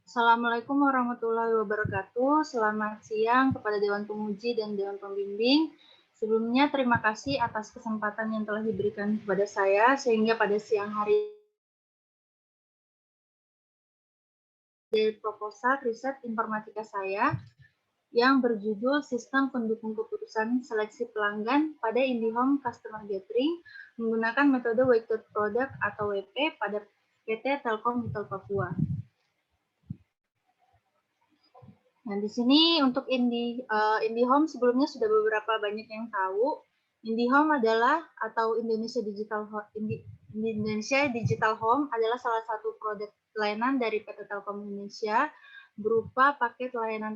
Assalamualaikum warahmatullahi wabarakatuh. Selamat siang kepada Dewan Penguji dan Dewan Pembimbing. Sebelumnya terima kasih atas kesempatan yang telah diberikan kepada saya sehingga pada siang hari dari proposal riset informatika saya yang berjudul Sistem Pendukung Keputusan Seleksi Pelanggan pada IndiHome Customer Gathering menggunakan metode Weighted Product atau WP pada PT Telkom Nikel Papua. Nah, di sini untuk IndiHome sebelumnya sudah beberapa banyak yang tahu. IndiHome adalah atau Indonesia Digital Home adalah salah satu produk layanan dari PT Telkom Indonesia berupa paket layanan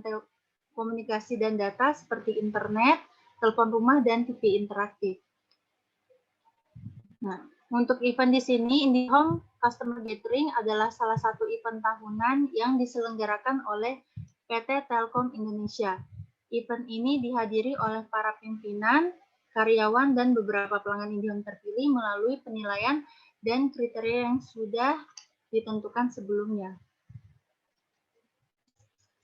komunikasi dan data seperti internet, telepon rumah, dan TV interaktif. Nah, untuk event di sini, IndiHome Customer Gathering adalah salah satu event tahunan yang diselenggarakan oleh PT Telkom Indonesia. Event ini dihadiri oleh para pimpinan, karyawan, dan beberapa pelanggan IndiHome terpilih melalui penilaian dan kriteria yang sudah ditentukan sebelumnya.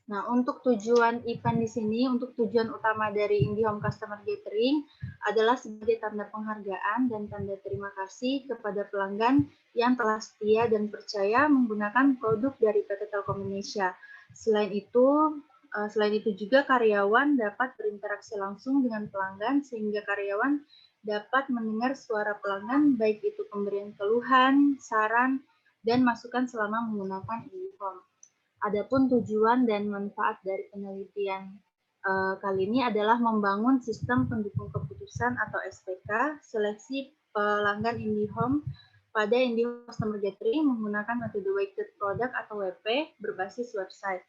Nah, untuk tujuan event di sini, untuk tujuan utama dari IndiHome Customer Gathering adalah sebagai tanda penghargaan dan tanda terima kasih kepada pelanggan yang telah setia dan percaya menggunakan produk dari PT Telkom Indonesia. Selain itu juga karyawan dapat berinteraksi langsung dengan pelanggan sehingga karyawan dapat mendengar suara pelanggan baik itu pemberian keluhan, saran, dan masukan selama menggunakan IndiHome. Adapun tujuan dan manfaat dari penelitian kali ini adalah membangun sistem pendukung keputusan atau SPK seleksi pelanggan IndiHome pada IndiHome Customer Gathering menggunakan metode Weighted Product atau WP berbasis website.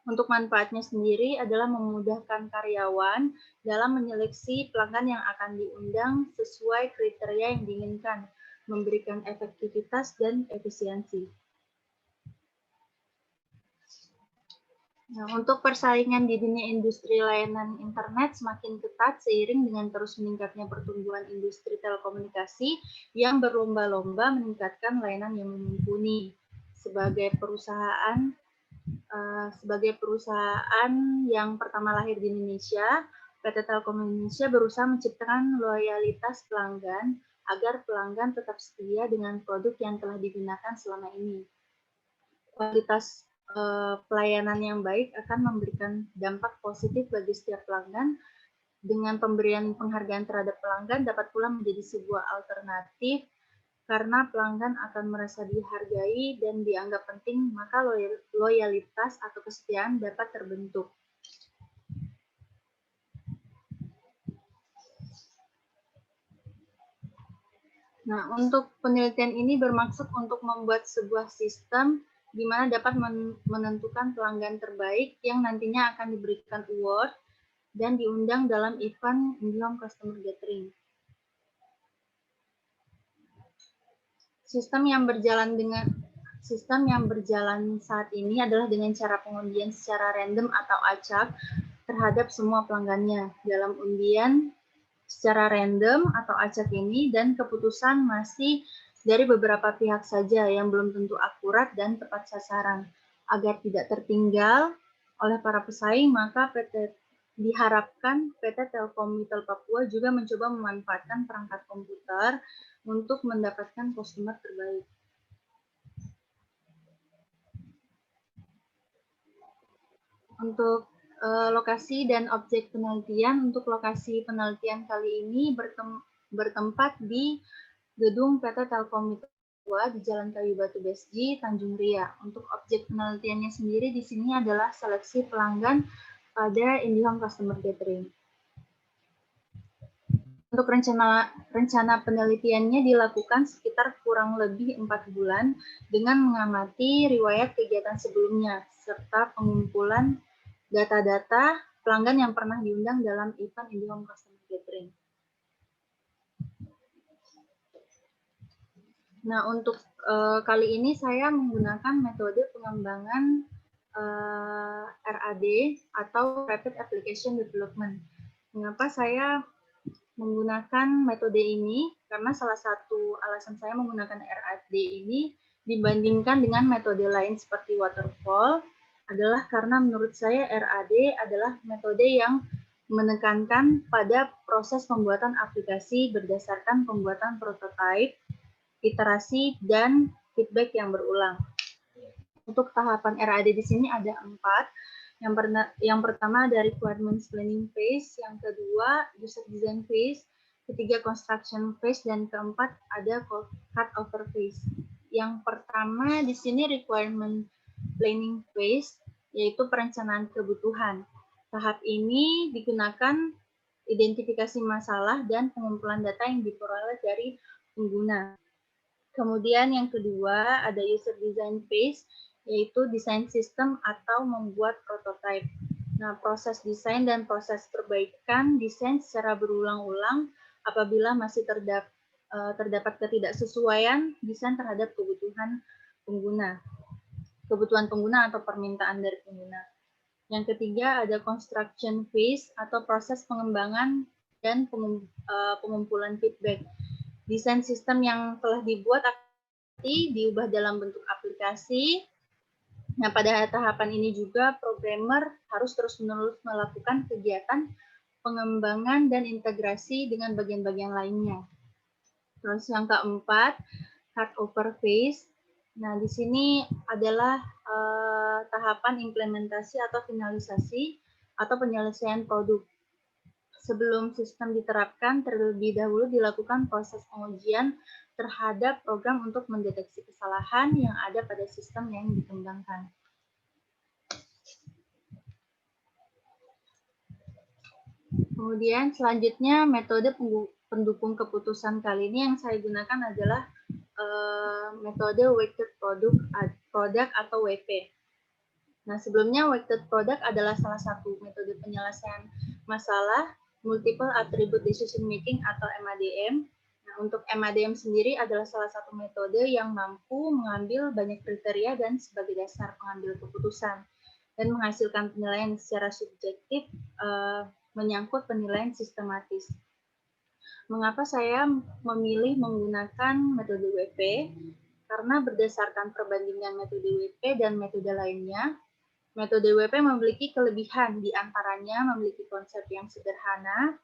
Untuk manfaatnya sendiri adalah memudahkan karyawan dalam menyeleksi pelanggan yang akan diundang sesuai kriteria yang diinginkan, memberikan efektivitas dan efisiensi. Nah, untuk persaingan di dunia industri layanan internet semakin ketat seiring dengan terus meningkatnya pertumbuhan industri telekomunikasi yang berlomba-lomba meningkatkan layanan yang mumpuni. Sebagai perusahaan yang pertama lahir di Indonesia, PT Telkom Indonesia berusaha menciptakan loyalitas pelanggan agar pelanggan tetap setia dengan produk yang telah digunakan selama ini. Kualitas pelayanan yang baik akan memberikan dampak positif bagi setiap pelanggan. Dengan pemberian penghargaan terhadap pelanggan dapat pula menjadi sebuah alternatif karena pelanggan akan merasa dihargai dan dianggap penting, maka loyalitas atau kesetiaan dapat terbentuk. Nah, untuk penelitian ini bermaksud untuk membuat sebuah sistem di mana dapat menentukan pelanggan terbaik yang nantinya akan diberikan award dan diundang dalam event IndiHome Customer Gathering. Sistem yang berjalan saat ini adalah dengan cara pengundian secara random atau acak terhadap semua pelanggannya. Dalam undian secara random atau acak ini dan keputusan masih dari beberapa pihak saja yang belum tentu akurat dan tepat sasaran. Agar tidak tertinggal oleh para pesaing, maka diharapkan PT Telkom Nikel Papua juga mencoba memanfaatkan perangkat komputer untuk mendapatkan customer terbaik. Untuk lokasi dan objek penelitian, untuk lokasi penelitian kali ini bertempat di gedung PT Telkom Nikel Papua di Jalan Kayu Batu Besji, Tanjung Ria. Untuk objek penelitiannya sendiri di sini adalah seleksi pelanggan pada IndiHome Customer Gathering. Untuk rencana penelitiannya dilakukan sekitar kurang lebih 4 bulan dengan mengamati riwayat kegiatan sebelumnya serta pengumpulan data-data pelanggan yang pernah diundang dalam event IndiHome Customer Gathering. Nah, untuk kali ini saya menggunakan metode pengembangan RAD atau Rapid Application Development. Mengapa saya menggunakan metode ini? Karena salah satu alasan saya menggunakan RAD ini dibandingkan dengan metode lain seperti waterfall adalah karena menurut saya RAD adalah metode yang menekankan pada proses pembuatan aplikasi berdasarkan pembuatan prototipe, iterasi, dan feedback yang berulang. Untuk tahapan RAD di sini ada 4. Yang pertama ada requirements planning phase, yang kedua user design phase, ketiga construction phase, dan keempat ada cut over phase. Yang pertama di sini requirement planning phase, yaitu perencanaan kebutuhan. Tahap ini digunakan identifikasi masalah dan pengumpulan data yang diperoleh dari pengguna. Kemudian yang kedua ada user design phase, yaitu desain sistem atau membuat prototipe. Nah, proses desain dan proses perbaikan desain secara berulang-ulang apabila masih terdapat ketidaksesuaian desain terhadap kebutuhan pengguna atau permintaan dari pengguna. Yang ketiga ada construction phase atau proses pengembangan dan pengumpulan feedback. Desain sistem yang telah dibuat diubah dalam bentuk aplikasi. Nah, pada tahapan ini juga programmer harus terus-menerus melakukan kegiatan pengembangan dan integrasi dengan bagian-bagian lainnya. Terus yang keempat, cut over phase. Nah, di sini adalah tahapan implementasi atau finalisasi atau penyelesaian produk. Sebelum sistem diterapkan, terlebih dahulu dilakukan proses pengujian terhadap program untuk mendeteksi kesalahan yang ada pada sistem yang dikembangkan. Kemudian selanjutnya metode pendukung keputusan kali ini yang saya gunakan adalah metode weighted product atau WP. Nah, sebelumnya weighted product adalah salah satu metode penyelesaian masalah multiple attribute decision making atau MADM. Nah, untuk MADM sendiri adalah salah satu metode yang mampu mengambil banyak kriteria dan sebagai dasar pengambil keputusan dan menghasilkan penilaian secara subjektif menyangkut penilaian sistematis. Mengapa saya memilih menggunakan metode WP? Karena berdasarkan perbandingan metode WP dan metode lainnya, metode WP memiliki kelebihan, di antaranya memiliki konsep yang sederhana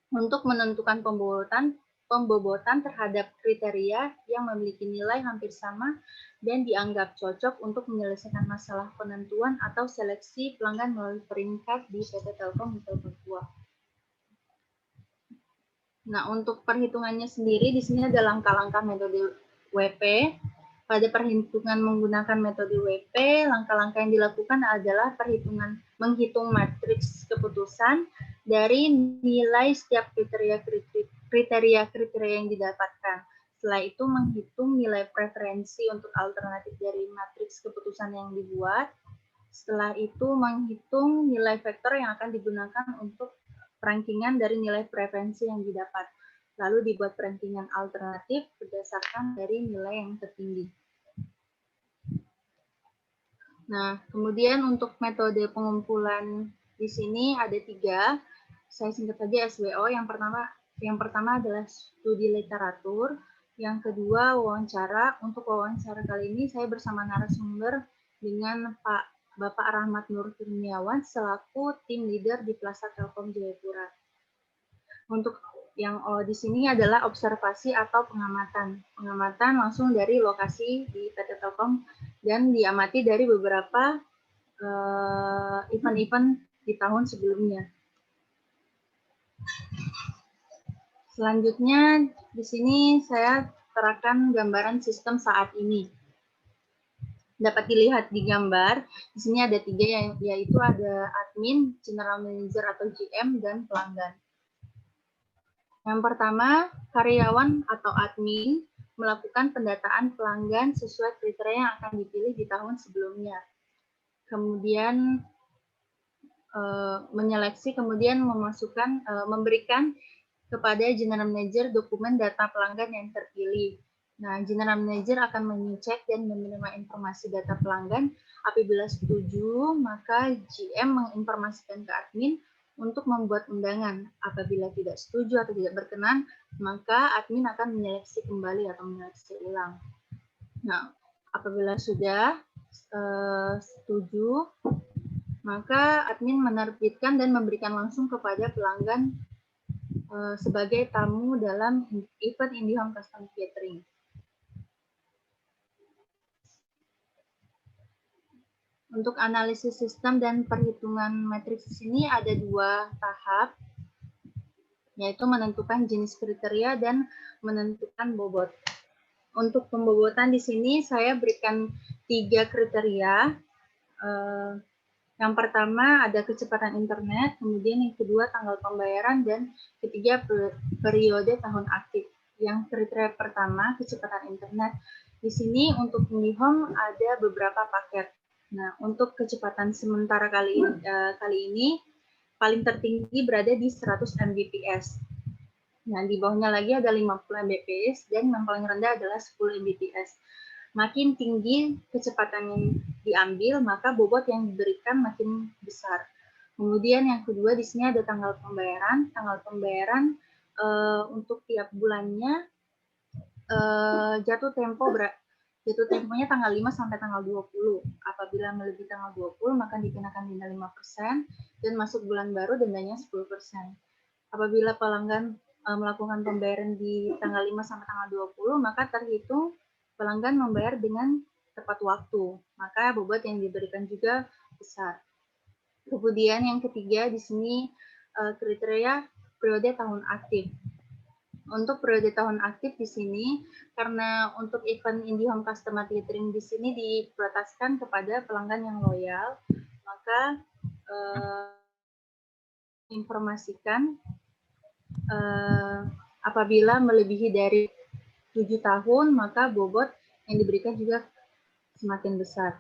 untuk menentukan pembobotan terhadap kriteria yang memiliki nilai hampir sama dan dianggap cocok untuk menyelesaikan masalah penentuan atau seleksi pelanggan melalui peringkat di PT Telkom Nikel Papua. Nah, untuk perhitungannya sendiri, di sini ada langkah-langkah metode WP. Pada perhitungan menggunakan metode WP, langkah-langkah yang dilakukan adalah menghitung matriks keputusan dari nilai setiap kriteria yang didapatkan. Setelah itu menghitung nilai preferensi untuk alternatif dari matriks keputusan yang dibuat. Setelah itu menghitung nilai vektor yang akan digunakan untuk rankingan dari nilai preferensi yang didapat. Lalu dibuat rankingan alternatif berdasarkan dari nilai yang tertinggi. Nah, kemudian untuk metode pengumpulan di sini ada 3. Saya singkat saja SWO. Yang pertama adalah studi literatur. Yang kedua wawancara. Untuk wawancara kali ini saya bersama narasumber dengan Bapak Rahmat Nur Kurniawan selaku tim leader di Plaza Telkom Jayapura. Untuk yang di sini adalah observasi atau pengamatan. Pengamatan langsung dari lokasi di PT Telkom dan diamati dari beberapa event-event di tahun sebelumnya. Selanjutnya di sini saya terapkan gambaran sistem saat ini. Dapat dilihat di gambar, di sini ada 3 yaitu ada admin, general manager atau GM, dan pelanggan. Yang pertama, karyawan atau admin melakukan pendataan pelanggan sesuai kriteria yang akan dipilih di tahun sebelumnya. Kemudian menyeleksi, kemudian memberikan kepada general manager dokumen data pelanggan yang terpilih. Nah, general manager akan mengecek dan menerima informasi data pelanggan. Apabila setuju, maka GM menginformasikan ke admin untuk membuat undangan. Apabila tidak setuju atau tidak berkenan, maka admin akan menyeleksi kembali atau menyeleksi ulang. Nah, Apabila sudah setuju, maka admin menerbitkan dan memberikan langsung kepada pelanggan sebagai tamu dalam event IndiHome Custom Catering. Untuk analisis sistem dan perhitungan matriks di sini ada 2 tahap, yaitu menentukan jenis kriteria dan menentukan bobot. Untuk pembobotan di sini saya berikan 3 kriteria. Yang pertama ada kecepatan internet, kemudian yang kedua tanggal pembayaran, dan ketiga periode tahun aktif. Yang kriteria pertama kecepatan internet. Di sini untuk IndiHome ada beberapa paket. Nah, untuk kecepatan sementara kali ini paling tertinggi berada di 100 Mbps. Nah, di bawahnya lagi ada 50 Mbps dan yang paling rendah adalah 10 Mbps. Makin tinggi kecepatan yang diambil, maka bobot yang diberikan makin besar. Kemudian yang kedua di sini ada tanggal pembayaran. Tanggal pembayaran untuk tiap bulannya jatuh temponya tanggal 5 sampai tanggal 20. Apabila melebihi tanggal 20, maka dikenakan denda 5% dan masuk bulan baru dendanya 10%. Apabila pelanggan melakukan pembayaran di tanggal 5 sampai tanggal 20, maka terhitung pelanggan membayar dengan tepat waktu, maka bobot yang diberikan juga besar. Kemudian yang ketiga di sini kriteria periode tahun aktif. Untuk periode tahun aktif di sini, karena untuk event IndiHome Customer Catering di sini diprioritaskan kepada pelanggan yang loyal, maka informasikan apabila melebihi dari 7 tahun, maka bobot yang diberikan juga semakin besar.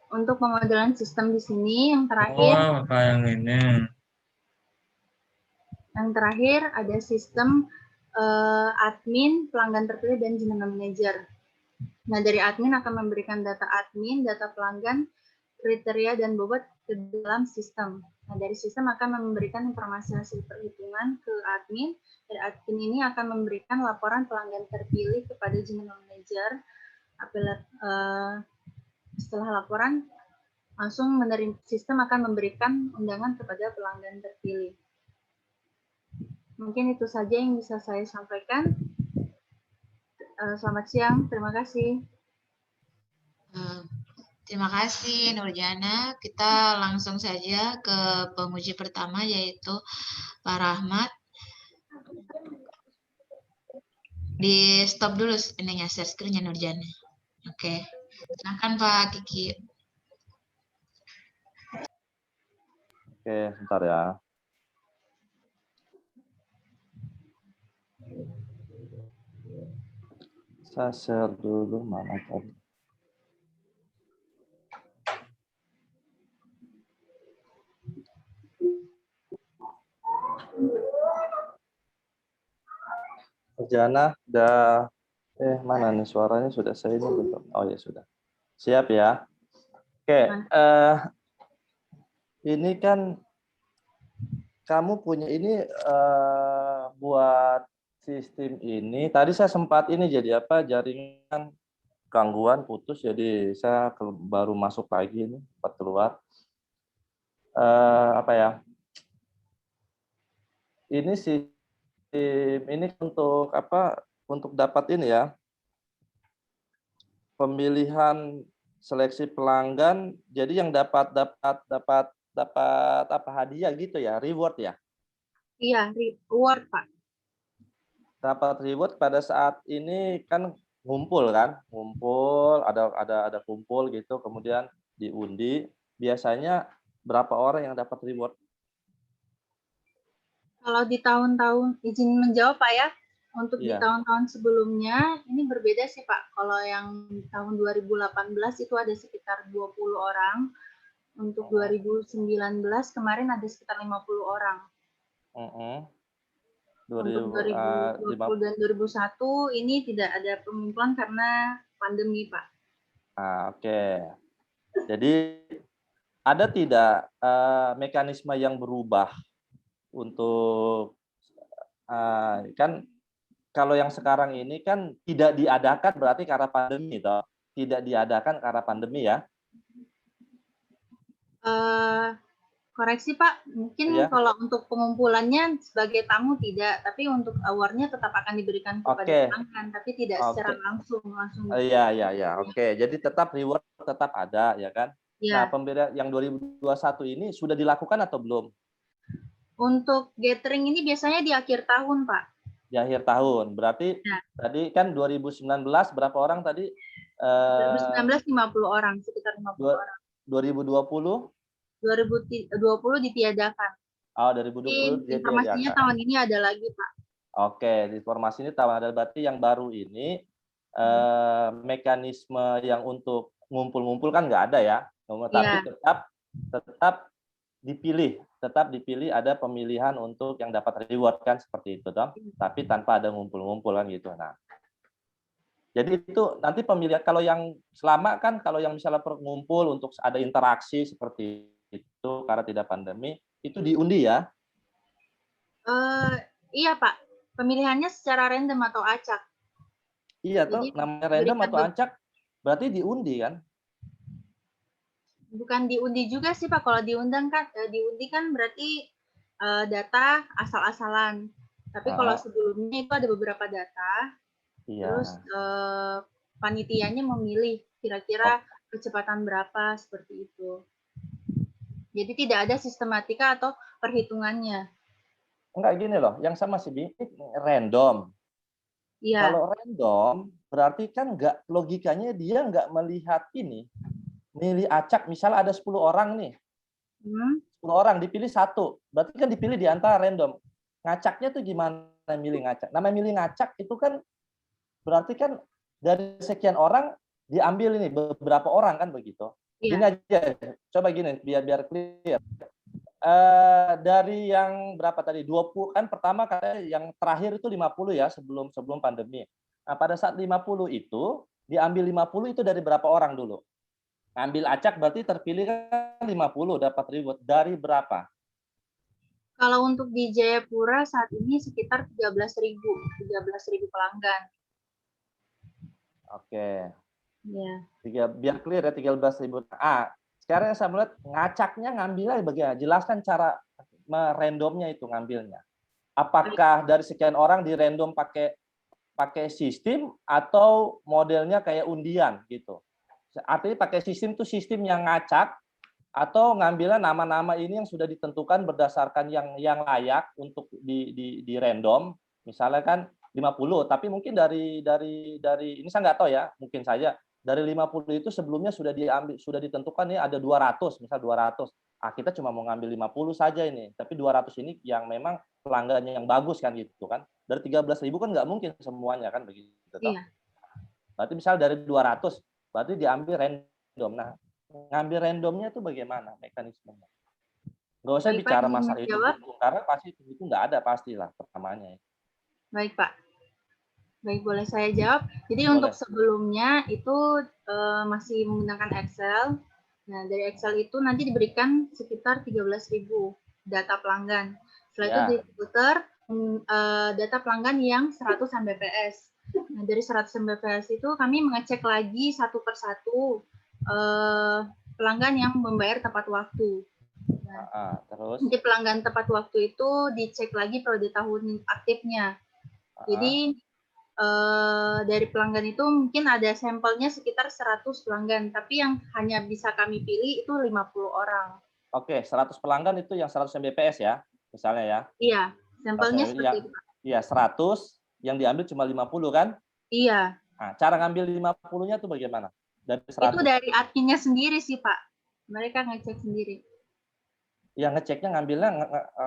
Untuk pemodelan sistem di sini yang terakhir, yang terakhir ada sistem admin, pelanggan terpilih, dan general manager. Nah, dari admin akan memberikan data admin, data pelanggan, kriteria, dan bobot ke dalam sistem. Nah, dari sistem akan memberikan informasi hasil perhitungan ke admin. Dari admin ini akan memberikan laporan pelanggan terpilih kepada general manager. Setelah laporan, langsung sistem akan memberikan undangan kepada pelanggan terpilih. Mungkin itu saja yang bisa saya sampaikan. Selamat siang, terima kasih. Terima kasih Nurjana. Kita langsung saja ke penguji pertama yaitu Pak Rahmat. Di stop dulu ininya share screen-nya Nurjana. Oke. Silakan Pak Kiki. Oke, sebentar ya. Saya share dulu mana tadi. Jana, udah mana nih suaranya sudah saya ini belum? Oh ya sudah. Siap ya. Oke, ini kan kamu punya ini buat sistem ini. Tadi saya sempat ini jadi apa jaringan gangguan putus, jadi saya baru masuk lagi ini, sempat keluar. Apa ya? Ini sistem ini untuk apa? Untuk dapat ini ya. Pemilihan seleksi pelanggan, jadi yang dapat apa hadiah gitu ya, reward ya? Iya, reward Pak. Dapat reward pada saat ini kan ngumpul kan, ada kumpul gitu, kemudian diundi. Biasanya berapa orang yang dapat reward? Kalau di tahun-tahun, izin menjawab Pak ya, untuk di tahun-tahun sebelumnya ini berbeda sih Pak. Kalau yang tahun 2018 itu ada sekitar 20 orang. Untuk 2019 kemarin ada sekitar 50 orang. Untuk 2020 dan 2001 ini tidak ada pengumpulan karena pandemi Pak. Oke. Jadi ada tidak mekanisme yang berubah untuk kan kalau yang sekarang ini kan tidak diadakan berarti karena pandemi, toh. Tidak diadakan karena pandemi ya. Koreksi Pak, mungkin Ya. kalau untuk pengumpulannya sebagai tamu tidak, tapi untuk awardnya tetap akan diberikan kepada Oke. pelanggan, tapi tidak secara Oke. langsung. Iya. Oke. Jadi tetap reward tetap ada, ya kan? Nah, Ya, pemberian yang 2021 ini sudah dilakukan atau belum? untuk gathering ini biasanya di akhir tahun Pak. Di akhir tahun. Berarti Ya, tadi kan 2019 berapa orang tadi? 2019 50 orang, sekitar 50 orang. 2020? 2020 ditiadakan. Oh, 2020 Jadi dia informasinya diadakan. tahun ini ada lagi Pak. Oke, informasi ini tahu ada berarti yang baru ini mekanisme yang untuk ngumpul-ngumpul kan nggak ada ya, tapi Iya, tetap dipilih ada pemilihan untuk yang dapat reward kan seperti itu toh, tapi tanpa ada ngumpul-ngumpul kan gitu. Nah, jadi itu nanti pemilihan kalau yang selama kan kalau yang misalnya ngumpul untuk ada interaksi seperti itu karena tidak pandemi itu diundi ya. iya Pak. Pemilihannya secara random atau acak. Iya Jadi toh, namanya random atau acak berarti diundi kan? bukan diundi juga sih Pak. Kalau diundi kan berarti data asal-asalan. Tapi kalau sebelumnya itu ada beberapa data, Iya. terus panitianya memilih kira-kira kecepatan berapa seperti itu. Jadi tidak ada sistematika atau perhitungannya. Enggak gini loh, yang sama si Bing random. Iya. Kalau random berarti kan nggak logikanya dia nggak melihat ini. Milih acak misalnya ada 10 orang nih. 10 orang dipilih satu. Berarti kan dipilih di antara random. Ngacaknya tuh gimana milih ngacak? Namanya milih ngacak itu kan berarti kan dari sekian orang diambil ini beberapa orang kan begitu. Iya. Gini aja, coba gini biar clear. Dari yang berapa tadi 20 kan pertama katanya yang terakhir itu 50 ya sebelum pandemi. Nah, pada saat 50 itu diambil 50 itu dari berapa orang dulu? Ngambil acak berarti terpilih kan 50 dapat reward dari berapa? Kalau untuk di Jayapura saat ini sekitar 13.000 pelanggan. Oke. Ya. Biar clear ya 13.000. Sekarang saya melihat ngacaknya ngambilnya bagaimana? Jelaskan cara merandomnya itu ngambilnya. Apakah dari sekian orang di random pakai sistem atau modelnya kayak undian gitu? Artinya pakai sistem itu sistem yang ngacak atau ngambilnya nama-nama ini yang sudah ditentukan berdasarkan yang layak untuk di random. Misalnya kan 50, tapi mungkin dari ini saya nggak tahu ya, mungkin saja dari 50 itu sebelumnya sudah ditentukan nih ada 200, misal 200. Kita cuma mau ngambil 50 saja ini, tapi 200 ini yang memang pelanggannya yang bagus kan gitu kan. Dari 13.000 kan nggak mungkin semuanya kan begitu toh. Iya. Berarti misal dari 200, berarti diambil random. Nah, ngambil randomnya itu bagaimana mekanismenya? Nggak usah bicara masalah itu, karena pasti itu nggak ada pastilah pertamanya. Baik Pak. Baik, boleh saya jawab. Jadi boleh. Untuk sebelumnya itu masih menggunakan Excel. Nah, dari Excel itu nanti diberikan sekitar 13.000 data pelanggan. Setelah itu diputar data pelanggan yang 100 Mbps. Nah, dari 100 Mbps itu kami mengecek lagi satu persatu pelanggan yang membayar tepat waktu. Nah, terus? Nanti pelanggan tepat waktu itu dicek lagi periode tahun aktifnya. Jadi dari pelanggan itu mungkin ada sampelnya sekitar 100 pelanggan, tapi yang hanya bisa kami pilih itu 50 orang. Oke, 100 pelanggan itu yang 100 Mbps ya, misalnya ya? Iya, sampelnya seperti itu. Iya, 100, yang diambil cuma 50 kan? Iya. Nah, cara ngambil 50-nya itu bagaimana? Dari 100? Itu dari adminnya sendiri sih, Pak. Mereka ngecek sendiri. Yang ngeceknya ngambilnya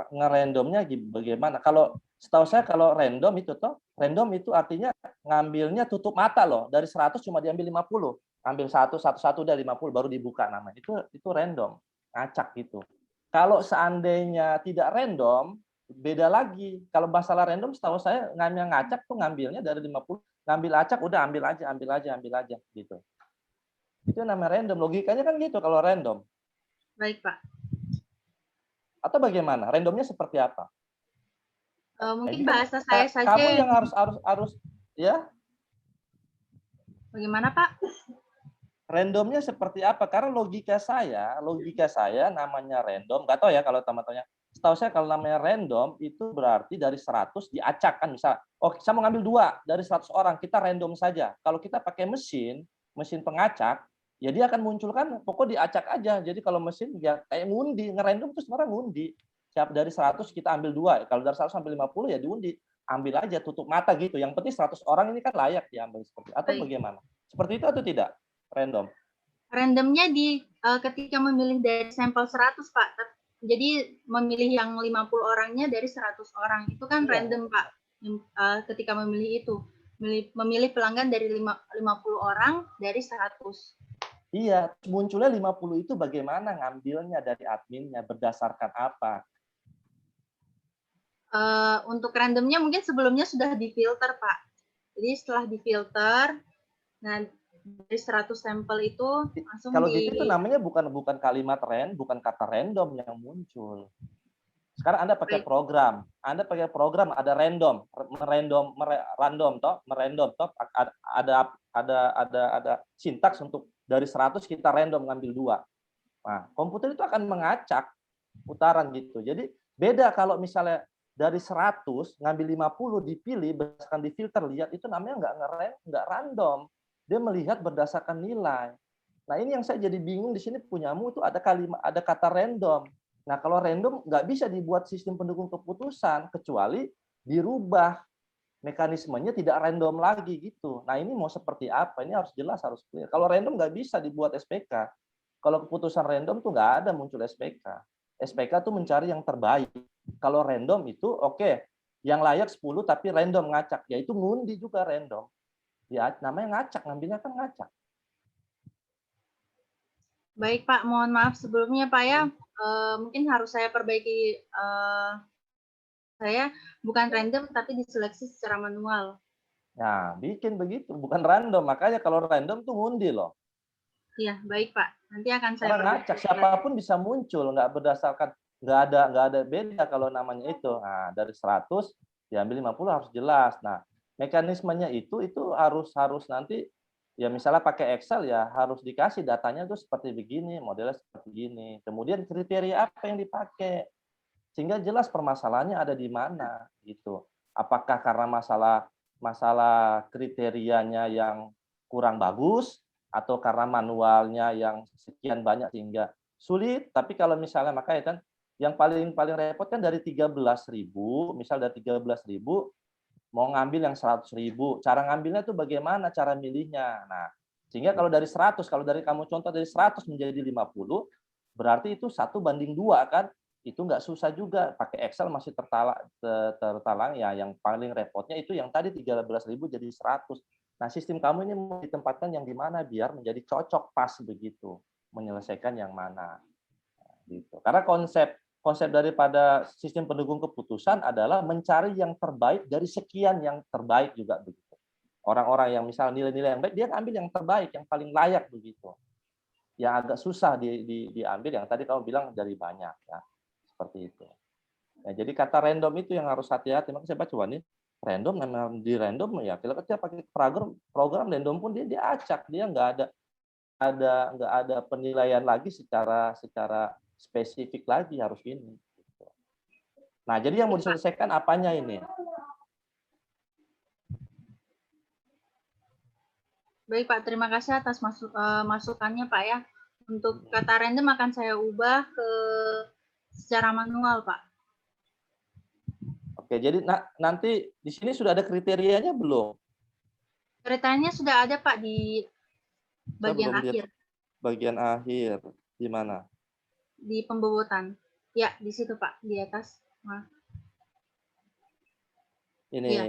ngerandomnya bagaimana? Kalau setahu saya kalau random itu artinya ngambilnya tutup mata loh. Dari 100 cuma diambil 50. Ambil satu dari 50 baru dibuka namanya. Itu random, ngacak gitu. Kalau seandainya tidak random, beda lagi. Kalau masalah random setahu saya ngambil ngacak tuh ngambilnya dari 50, ngambil acak udah ambil aja gitu. Itu namanya random. Logikanya kan gitu kalau random. Baik, Pak. Atau bagaimana? Randomnya seperti apa? Nah, Mungkin ini kan bahasa saya saja kamu yang yang harus ya. bagaimana Pak? Randomnya seperti apa? Karena logika saya namanya random. Nggak tahu ya kalau teman-temannya. Setahu saya kalau namanya random itu berarti dari 100 diacak kan misal. Oh, saya mau ngambil 2 dari 100 orang, kita random saja. Kalau kita pakai mesin pengacak, ya dia akan munculkan pokok diacak aja. Jadi kalau mesin ya kayak ngundi, ngerandom itu sebenarnya ngundi. Siap dari 100 kita ambil 2. Kalau dari 100 sampai 50 ya diundi. Ambil aja tutup mata gitu. Yang penting 100 orang ini kan layak diambil seperti atau Baik. bagaimana? Seperti itu atau tidak? Random. Randomnya ketika memilih dari sampel 100 Pak. Jadi memilih yang 50 orangnya dari 100 orang. Itu kan random Pak. Ketika memilih itu. Memilih pelanggan dari 50 orang dari 100. Iya, munculnya 50 itu bagaimana ngambilnya dari adminnya, berdasarkan apa? Untuk randomnya mungkin sebelumnya sudah difilter Pak. Jadi setelah difilter, nah dari 100 sampel itu langsung kalau gitu itu namanya bukan kalimat bukan kata random yang muncul. Sekarang Anda pakai program, ada random toh, ada sintaks untuk dari 100 kita random ngambil 2. Nah, komputer itu akan mengacak putaran gitu. Jadi beda kalau misalnya dari 100 ngambil 50 dipilih berdasarkan difilter, lihat itu namanya nggak random. Dia melihat berdasarkan nilai. Nah, ini yang saya jadi bingung di sini punyamu itu ada kata random. Nah, kalau random nggak bisa dibuat sistem pendukung keputusan kecuali dirubah mekanismenya tidak random lagi gitu. Nah, ini mau seperti apa? Ini harus jelas, harus clear. Kalau random nggak bisa dibuat SPK. Kalau keputusan random tuh nggak ada muncul SPK. SPK tuh mencari yang terbaik. Kalau random itu oke, yang layak 10 tapi random ngacak, yaitu ngundi juga random. Ya, namanya ngacak, ngambilnya kan ngacak. Baik Pak, mohon maaf sebelumnya Pak ya. Mungkin harus saya perbaiki. Saya bukan random tapi diseleksi secara manual. Nah, bikin begitu, bukan random. Makanya kalau random tuh ngundi loh. Iya, baik Pak. Nanti akan saya Karena ngacak, siapapun bisa muncul, nggak berdasarkan, nggak ada beda kalau namanya itu. Nah, dari 100 diambil 50 harus jelas. Nah, mekanismenya itu harus nanti ya misalnya pakai Excel ya harus dikasih datanya tuh seperti begini, modelnya seperti gini. Kemudian kriteria apa yang dipakai sehingga jelas permasalahannya ada di mana gitu. Apakah karena masalah kriterianya yang kurang bagus atau karena manualnya yang sekian banyak sehingga sulit. Tapi kalau misalnya makanya kan yang paling repot kan dari 13.000, misal dari 13.000 mau ngambil yang 100.000, cara ngambilnya itu bagaimana cara milihnya. Nah, sehingga kalau dari 100, kalau dari kamu contoh dari 100 menjadi 50, berarti itu 1:2 kan, itu nggak susah juga. Pakai Excel masih tertalang ya, yang paling repotnya itu yang tadi 13.000 jadi 100. Nah, sistem kamu ini mau ditempatkan yang di mana biar menjadi cocok pas begitu, menyelesaikan yang mana. Gitu. Karena konsep daripada sistem pendukung keputusan adalah mencari yang terbaik dari sekian yang terbaik juga begitu. Orang-orang yang misal nilai-nilai yang baik, dia ambil yang terbaik, yang paling layak begitu. Yang agak susah diambil, yang tadi kamu bilang dari banyak ya, seperti itu. Ya, jadi kata random itu yang harus hati-hati. Makanya saya baca nih random, memang di random ya. Kalau kita pakai program random pun dia acak, dia nggak ada penilaian lagi secara spesifik lagi harus ini. Nah, jadi yang mau diselesaikan apanya ini? Baik Pak, terima kasih atas masukannya Pak ya. Untuk kata random akan saya ubah ke secara manual Pak. Oke, jadi nanti di sini sudah ada kriterianya belum? Kriterianya sudah ada Pak di bagian akhir. Bagian akhir di mana? Di pembobotan. Ya, di situ Pak, di atas. Nah. Ini. Ya.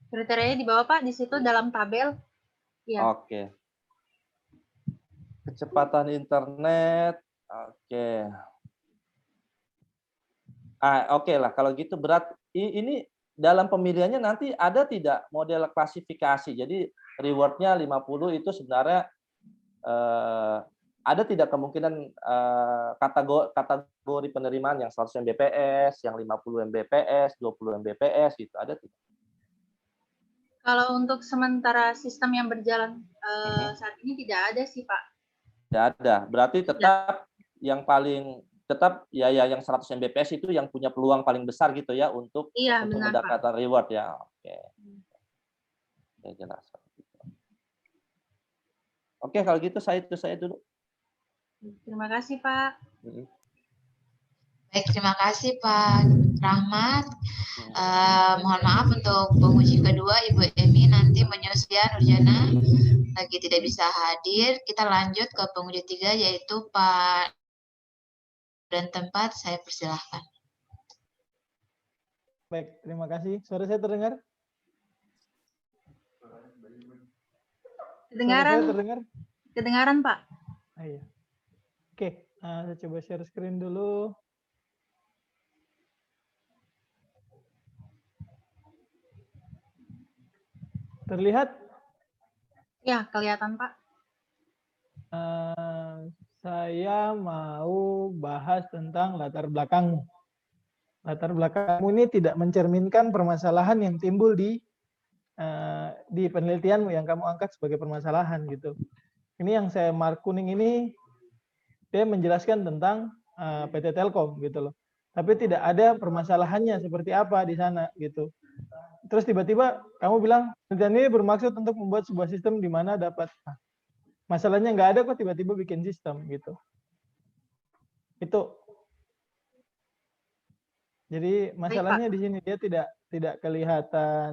Kriterianya di bawah Pak, di situ dalam tabel. Ya. Oke. Kecepatan internet. Oke. Oke lah kalau gitu ini dalam pemilihannya nanti ada tidak model klasifikasi. Jadi rewardnya 50 itu sebenarnya ada tidak kemungkinan kategori penerimaan yang 100 Mbps, yang 50 Mbps, 20 Mbps gitu, ada tidak? Kalau untuk sementara sistem yang berjalan saat ini tidak ada sih, Pak. Tidak ada. Berarti Tidak. tetap yang paling yang 100 Mbps itu yang punya peluang paling besar gitu ya untuk Iya, benar, Pak. mendapatkan reward ya. Oke. Ya, jelas. Oke, kalau gitu saya dulu. Terima kasih, Pak. Baik, terima kasih Pak Rahmat. Mohon maaf untuk penguji kedua Ibu Emi nanti menyusul Nurjana lagi tidak bisa hadir. Kita lanjut ke penguji 3 yaitu Pak dan tempat, saya persilahkan. Baik, terima kasih. Suara saya terdengar? Kedengaran? Suara saya terdengar? Kedengaran, Pak. Iya. Oke, saya coba share screen dulu. Terlihat? Ya, kelihatan, Pak. Saya mau bahas tentang latar belakangmu. Latar belakangmu ini tidak mencerminkan permasalahan yang timbul di penelitianmu yang kamu angkat sebagai permasalahan gitu. Ini yang saya mark kuning ini, dia menjelaskan tentang PT Telkom gitu loh. Tapi tidak ada permasalahannya seperti apa di sana gitu. Terus tiba-tiba kamu bilang, penelitian ini bermaksud untuk membuat sebuah sistem di mana dapat masalahnya nggak ada kok tiba-tiba bikin sistem gitu. Itu. Jadi masalahnya di sini dia tidak kelihatan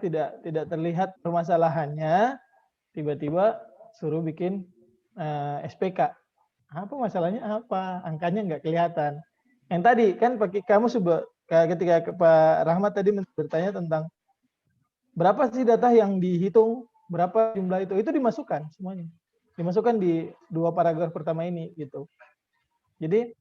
tidak terlihat permasalahannya, tiba-tiba suruh bikin SPK. Apa masalahnya apa? Angkanya nggak kelihatan. Yang tadi kan kamu ketika Pak Rahmat tadi bertanya tentang berapa sih data yang dihitung, berapa jumlah itu dimasukkan semuanya. Dimasukkan di 2 paragraf pertama ini gitu. Jadi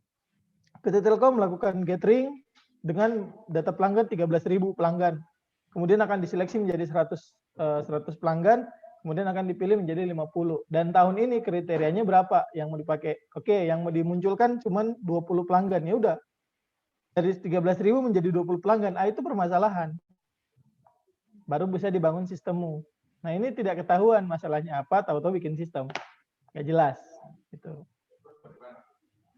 PT Telkom melakukan gathering dengan data pelanggan 13.000 pelanggan. Kemudian akan diseleksi menjadi 100 pelanggan, kemudian akan dipilih menjadi 50. Dan tahun ini kriterianya berapa yang mau dipakai? Oke, yang mau dimunculkan cuma 20 pelanggan. Ya udah. Dari 13.000 menjadi 20 pelanggan. Itu permasalahan. Baru bisa dibangun sistemmu. Nah, ini tidak ketahuan masalahnya apa, tahu-tahu bikin sistem. Nggak jelas. Gitu.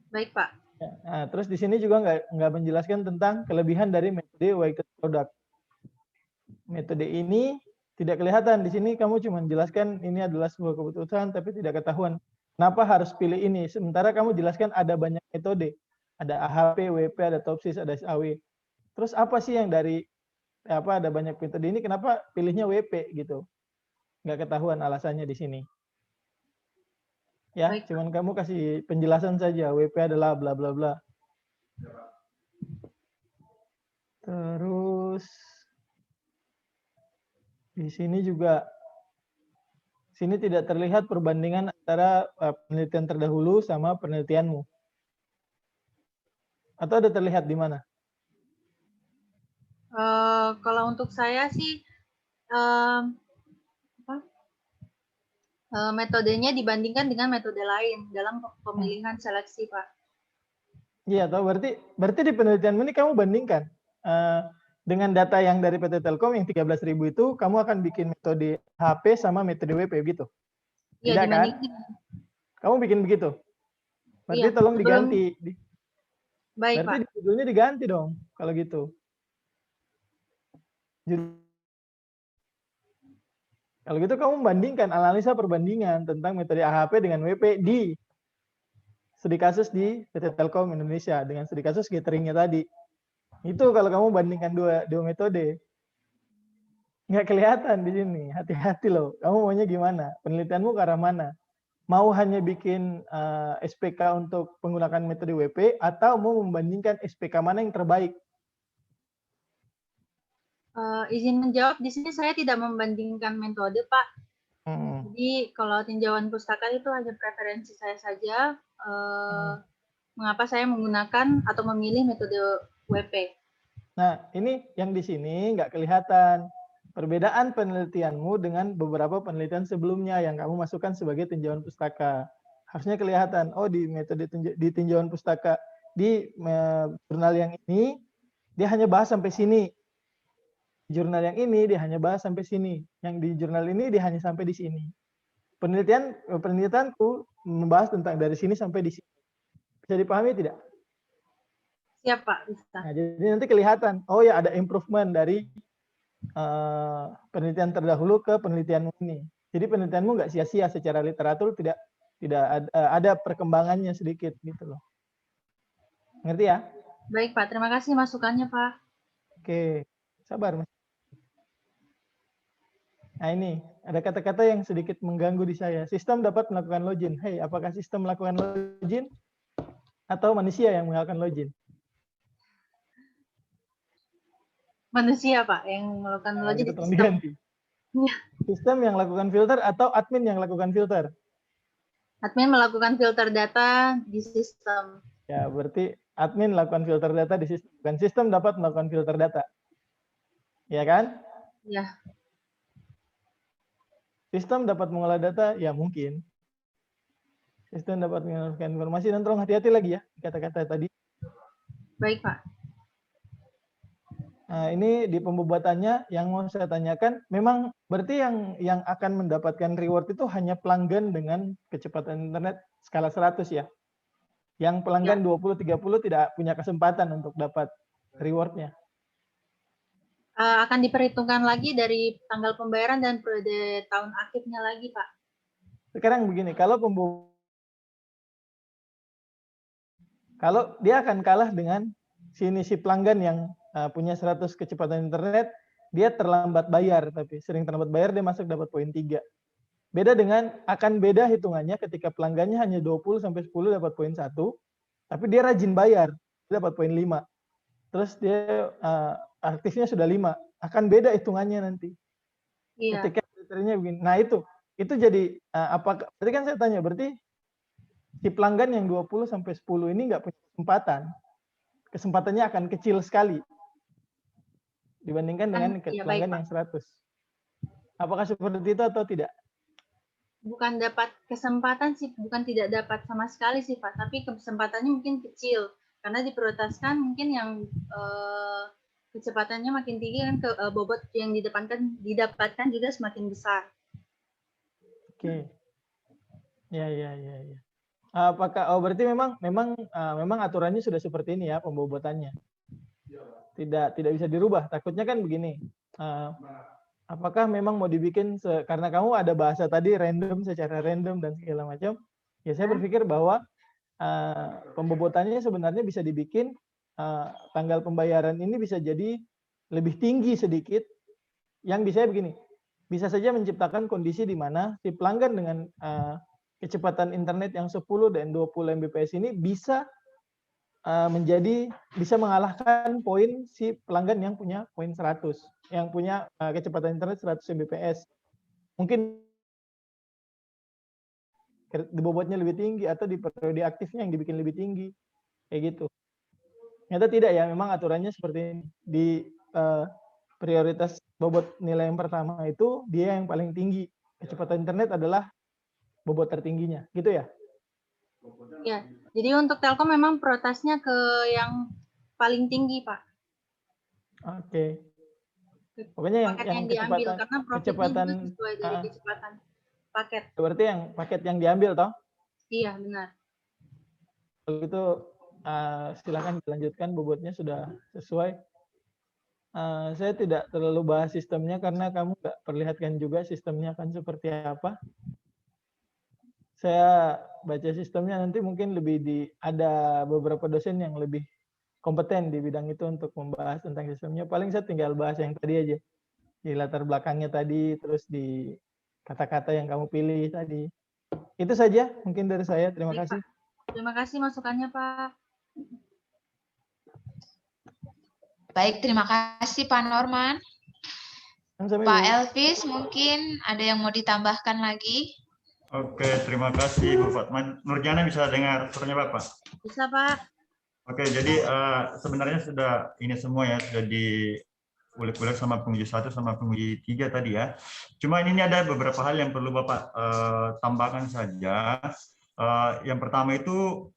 Baik, Pak. Nah, terus di sini juga nggak menjelaskan tentang kelebihan dari metode weighted product. Metode ini tidak kelihatan. Di sini kamu cuma jelaskan ini adalah sebuah keputusan, tapi tidak ketahuan kenapa harus pilih ini. Sementara kamu jelaskan ada banyak metode. Ada AHP, WP, ada TOPSIS, ada SAW. Terus apa sih yang dari ada banyak metode ini, kenapa pilihnya WP gitu? Nggak ketahuan alasannya di sini. Ya, Baik. cuman kamu kasih penjelasan saja. WP adalah bla bla bla. Terus di sini juga tidak terlihat perbandingan antara penelitian terdahulu sama penelitianmu. Atau ada terlihat di mana? Kalau untuk saya sih metodenya dibandingkan dengan metode lain dalam pemilihan seleksi, Pak. Iya, tahu berarti di penelitianmu ini kamu bandingkan dengan data yang dari PT Telkom yang 13.000 itu, kamu akan bikin metode HP sama metode WP gitu? Iya, tidak kan? Kamu bikin begitu? Berarti iya, tolong diganti. Baik, berarti Pak. judulnya diganti dong kalau gitu. Kalau gitu kamu bandingkan, analisa perbandingan tentang metode AHP dengan WP di studi kasus di PT Telkom Indonesia dengan studi kasus gatheringnya tadi. Itu kalau kamu bandingkan dua metode. Nggak kelihatan di sini. Hati-hati loh. Kamu maunya gimana? Penelitianmu ke arah mana? Mau hanya bikin SPK untuk menggunakan metode WP atau mau membandingkan SPK mana yang terbaik? Izin menjawab, di sini saya tidak membandingkan metode, Pak. Jadi kalau tinjauan pustaka itu hanya preferensi saya saja. Mengapa saya menggunakan atau memilih metode WP? Nah, ini yang di sini nggak kelihatan. perbedaan penelitianmu dengan beberapa penelitian sebelumnya yang kamu masukkan sebagai tinjauan pustaka. Harusnya kelihatan, oh di metode di tinjauan pustaka di jurnal yang ini dia hanya bahas sampai sini. Jurnal yang ini dia hanya bahas sampai sini. Yang di jurnal ini dia hanya sampai di sini. Penelitianku membahas tentang dari sini sampai di sini. Bisa dipahami tidak? Siap, Pak. Bisa. Nah, jadi nanti kelihatan, oh ya ada improvement dari penelitian terdahulu ke penelitianmu ini. Jadi penelitianmu nggak sia-sia secara literatur, tidak ada perkembangannya sedikit gitu loh. Ngerti ya? Baik, Pak. Terima kasih masukannya, Pak. Oke, sabar, Mas. Nah ini, ada kata-kata yang sedikit mengganggu di saya. Sistem dapat melakukan login. Hei, apakah sistem melakukan login? Atau manusia yang melakukan login? Manusia, Pak, yang melakukan login. Nah, diganti. Sistem yang melakukan filter atau admin yang melakukan filter? Admin melakukan filter data di sistem. Ya, berarti admin melakukan filter data di sistem. Bukan sistem dapat melakukan filter data. Ya kan? Ya. Sistem dapat mengolah data? Ya mungkin. Sistem dapat mengeluarkan informasi, dan tolong hati-hati lagi ya kata-kata tadi. Baik, Pak. Nah, ini di pembuatannya yang mau saya tanyakan, memang berarti yang akan mendapatkan reward itu hanya pelanggan dengan kecepatan internet skala 100 ya? Yang pelanggan 20-30 tidak punya kesempatan untuk dapat rewardnya? Akan diperhitungkan lagi dari tanggal pembayaran dan periode tahun akhirnya lagi, Pak. Sekarang begini, kalau dia akan kalah dengan si pelanggan yang punya 100 kecepatan internet, dia terlambat bayar, tapi sering terlambat bayar dia masuk dapat poin 3. Beda dengan, akan beda hitungannya ketika pelanggannya hanya 20-10 dapat poin 1, tapi dia rajin bayar, dia dapat poin 5. Terus dia aktifnya sudah 5, akan beda hitungannya nanti. Iya. Ketika kriterianya begini. Nah itu jadi apakah? Berarti kan saya tanya, berarti si pelanggan yang 20-10 ini nggak punya kesempatan. Kesempatannya akan kecil sekali dibandingkan dengan pelanggan yang 100. Apakah seperti itu atau tidak? Bukan dapat kesempatan sih, bukan tidak dapat sama sekali sih, Pak. Tapi kesempatannya mungkin kecil karena diprioritaskan mungkin yang kecepatannya makin tinggi kan, bobot yang didapatkan juga semakin besar. Oke. Ya. Apakah berarti memang aturannya sudah seperti ini ya pembobotannya. Tidak bisa dirubah. Takutnya kan begini. Apakah memang mau dibikin karena kamu ada bahasa tadi secara random dan segala macam. Ya saya berpikir bahwa pembobotannya sebenarnya bisa dibikin tanggal pembayaran ini bisa jadi lebih tinggi sedikit. Yang bisa begini. Bisa saja menciptakan kondisi di mana si pelanggan dengan kecepatan internet yang 10 dan 20 Mbps ini bisa bisa mengalahkan poin si pelanggan yang punya poin 100, yang punya kecepatan internet 100 Mbps. Mungkin bobotnya lebih tinggi atau di periode aktifnya yang dibikin lebih tinggi. Kayak gitu. Ternyata tidak ya, memang aturannya seperti ini. Di prioritas bobot nilai yang pertama itu dia yang paling tinggi. Kecepatan internet adalah bobot tertingginya, gitu ya? Ya, jadi untuk Telkom memang prioritasnya ke yang paling tinggi, Pak. Oke. Pokoknya yang diambil karena kecepatan juga sesuai dari kecepatan paket. Berarti yang paket yang diambil toh? Iya, benar. Kalau gitu silakan dilanjutkan, bobotnya sudah sesuai. Saya tidak terlalu bahas sistemnya karena kamu nggak perlihatkan juga sistemnya akan seperti apa. Saya baca sistemnya nanti mungkin ada beberapa dosen yang lebih kompeten di bidang itu untuk membahas tentang sistemnya. Paling saya tinggal bahas yang tadi aja. Di latar belakangnya tadi, terus di kata-kata yang kamu pilih tadi. Itu saja mungkin dari saya. Terima kasih. Pak. Terima kasih masukannya, Pak. Baik, terima kasih Pak Norman. Pak Elvis, mungkin ada yang mau ditambahkan lagi? Oke, terima kasih Bu Fatma. Nurjana bisa dengar suaranya Bapak? Bisa, Pak. Oke, jadi sebenarnya sudah ini semua ya, sudah ulik-ulik sama penguji 1 sama penguji 3 tadi ya. Cuma ini ada beberapa hal yang perlu Bapak tambahkan saja. Yang pertama itu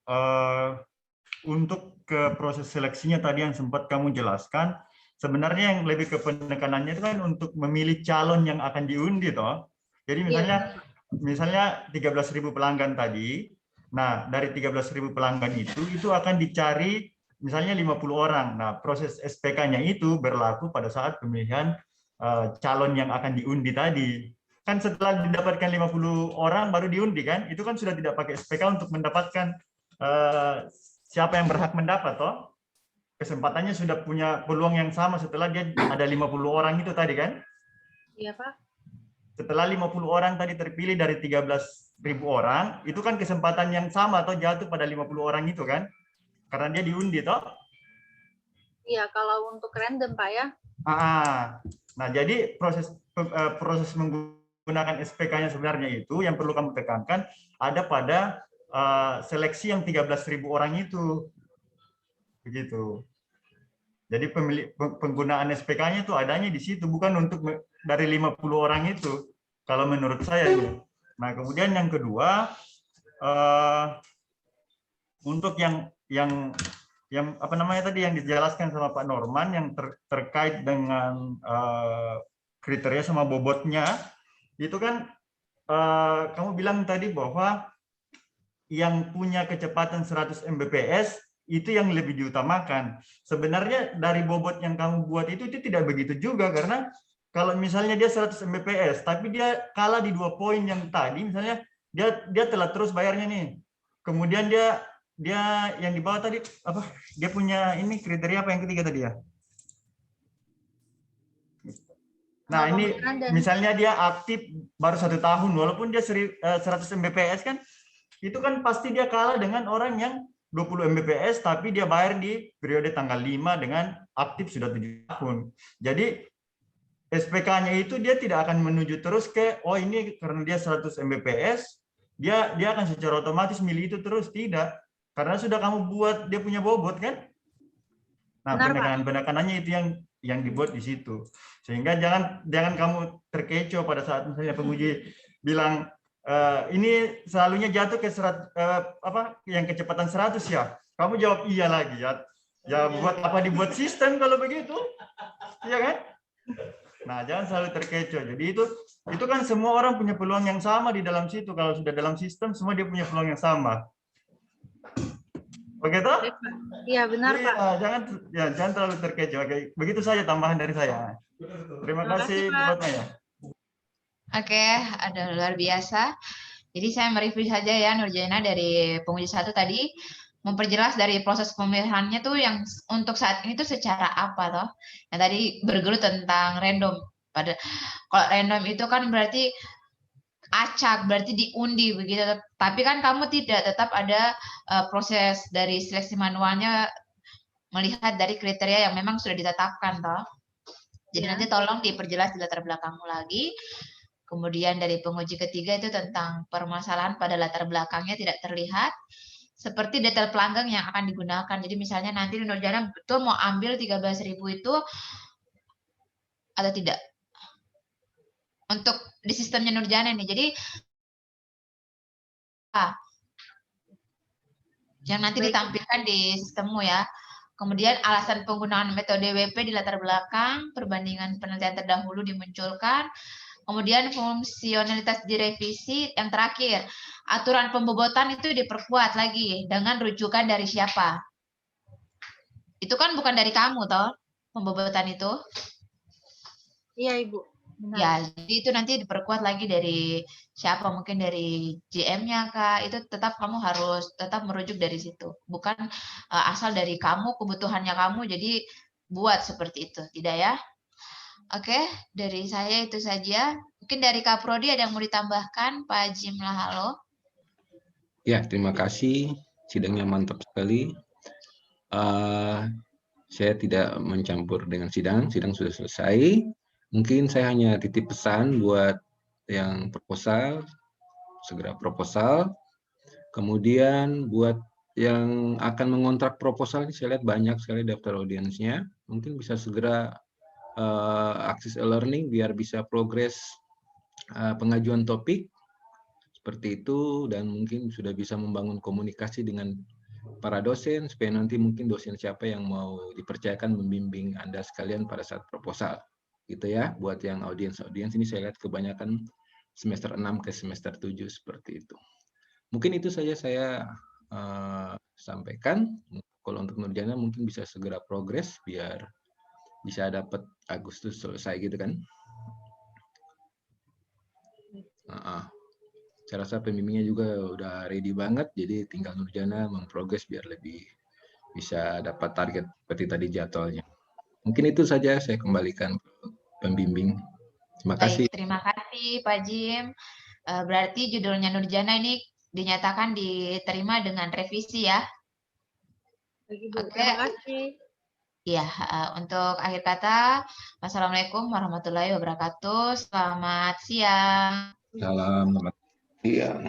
untuk ke proses seleksinya tadi yang sempat kamu jelaskan, sebenarnya yang lebih ke penekanannya itu kan untuk memilih calon yang akan diundi toh. Jadi misalnya 13.000 pelanggan tadi. Nah, dari 13.000 pelanggan itu akan dicari misalnya 50 orang. Nah, proses SPK-nya itu berlaku pada saat pemilihan calon yang akan diundi tadi. Kan setelah didapatkan 50 orang baru diundi kan? Itu kan sudah tidak pakai SPK untuk mendapatkan siapa yang berhak mendapat toh. Kesempatannya sudah punya peluang yang sama setelah dia ada 50 orang itu tadi kan? Iya, Pak. Setelah 50 orang tadi terpilih dari 13.000 orang, itu kan kesempatan yang sama atau jatuh pada 50 orang itu kan? Karena dia diundi toh? Iya, kalau untuk random, Pak ya. Nah, jadi proses menggunakan SPK-nya sebenarnya itu yang perlu kamu tekankan ada pada seleksi yang 13.000 orang itu. Begitu. Jadi penggunaan SPK-nya itu adanya di situ, bukan untuk dari 50 orang itu. Kalau menurut saya. Nah, kemudian yang kedua, untuk yang apa namanya tadi yang dijelaskan sama Pak Norman yang terkait dengan kriteria sama bobotnya, itu kan kamu bilang tadi bahwa yang punya kecepatan 100 Mbps itu yang lebih diutamakan. Sebenarnya dari bobot yang kamu buat itu tidak begitu juga, karena kalau misalnya dia 100 Mbps tapi dia kalah di 2 poin yang tadi, misalnya dia telat terus bayarnya nih. Kemudian dia yang di bawah tadi apa? Dia punya ini kriteria apa yang ketiga tadi ya? Nah, ini misalnya dia aktif baru 1 tahun walaupun dia 100 Mbps kan, itu kan pasti dia kalah dengan orang yang 20 Mbps tapi dia bayar di periode tanggal 5 dengan aktif sudah 7 tahun. Jadi SPK-nya itu dia tidak akan menuju terus ke ini karena dia 100 Mbps dia akan secara otomatis milih itu terus, tidak. Karena sudah kamu buat dia punya bobot kan? Nah, penekanan-penekanannya itu yang dibuat di situ. Sehingga jangan kamu terkecoh pada saat misalnya penguji bilang ini selalunya jatuh ke yang kecepatan 100 ya. Kamu jawab iya lagi ya. Ya buat apa dibuat sistem kalau begitu? Iya kan? Nah, jangan selalu terkecoh. Jadi itu kan semua orang punya peluang yang sama di dalam situ. Kalau sudah dalam sistem semua dia punya peluang yang sama. Begitu? Iya, benar, Pak. Jangan terlalu terkecoh. Oke, begitu saja tambahan dari saya. Terima kasih, Bu Fatma. Oke, ada luar biasa. Jadi saya mereview saja ya Nurjana dari penguji 1 tadi, memperjelas dari proses pemilihannya tuh yang untuk saat ini tuh secara apa toh. Yang tadi bergelut tentang random. Kalau random itu kan berarti acak, berarti diundi begitu. Tapi kan kamu tidak, tetap ada proses dari seleksi manualnya melihat dari kriteria yang memang sudah ditetapkan toh. Jadi nanti tolong diperjelas di latar belakangmu lagi. Kemudian dari penguji ketiga itu tentang permasalahan pada latar belakangnya tidak terlihat, seperti detail pelanggan yang akan digunakan. Jadi misalnya nanti Nurjana betul mau ambil 13.000 itu atau tidak. Untuk di sistemnya Nurjana nih. Jadi yang nanti ditampilkan di sistemmu ya. Kemudian alasan penggunaan metode WP di latar belakang, perbandingan penelitian terdahulu dimunculkan. Kemudian fungsionalitas direvisi, yang terakhir, aturan pembobotan itu diperkuat lagi dengan rujukan dari siapa? Itu kan bukan dari kamu toh, pembobotan itu? Iya, Ibu. Benar. Ya, jadi itu nanti diperkuat lagi dari siapa? Mungkin dari GM-nya Kak. Itu tetap kamu harus tetap merujuk dari situ. Bukan asal dari kamu, kebutuhannya kamu, jadi buat seperti itu. Tidak ya? Oke, dari saya itu saja. Mungkin dari Kak Prodi ada yang mau ditambahkan, Pak Jimlah, halo. Ya, terima kasih. Sidangnya mantap sekali. Saya tidak mencampur dengan sidang sudah selesai. Mungkin saya hanya titip pesan buat yang proposal, segera proposal. Kemudian buat yang akan mengontrak proposal, saya lihat banyak sekali daftar audiensnya. Mungkin bisa segera akses e-learning biar bisa progres pengajuan topik seperti itu, dan mungkin sudah bisa membangun komunikasi dengan para dosen supaya nanti mungkin dosen siapa yang mau dipercayakan membimbing Anda sekalian pada saat proposal. Gitu ya, buat yang audiens ini saya lihat kebanyakan semester 6 ke semester 7 seperti itu. Mungkin itu saja saya sampaikan. Kalau untuk Nurjana mungkin bisa segera progres biar bisa dapat Agustus selesai gitu kan. Saya rasa pembimbingnya juga udah ready banget, jadi tinggal Nurjana memprogres biar lebih bisa dapat target seperti tadi jadwalnya. Mungkin itu saja, saya kembalikan ke pembimbing. Terima kasih. Baik, terima kasih Pak Jim. Berarti judulnya Nurjana ini dinyatakan diterima dengan revisi ya. Oke. Terima kasih. Ya, untuk akhir kata, wassalamualaikum warahmatullahi wabarakatuh. Selamat siang. Salam, selamat siang.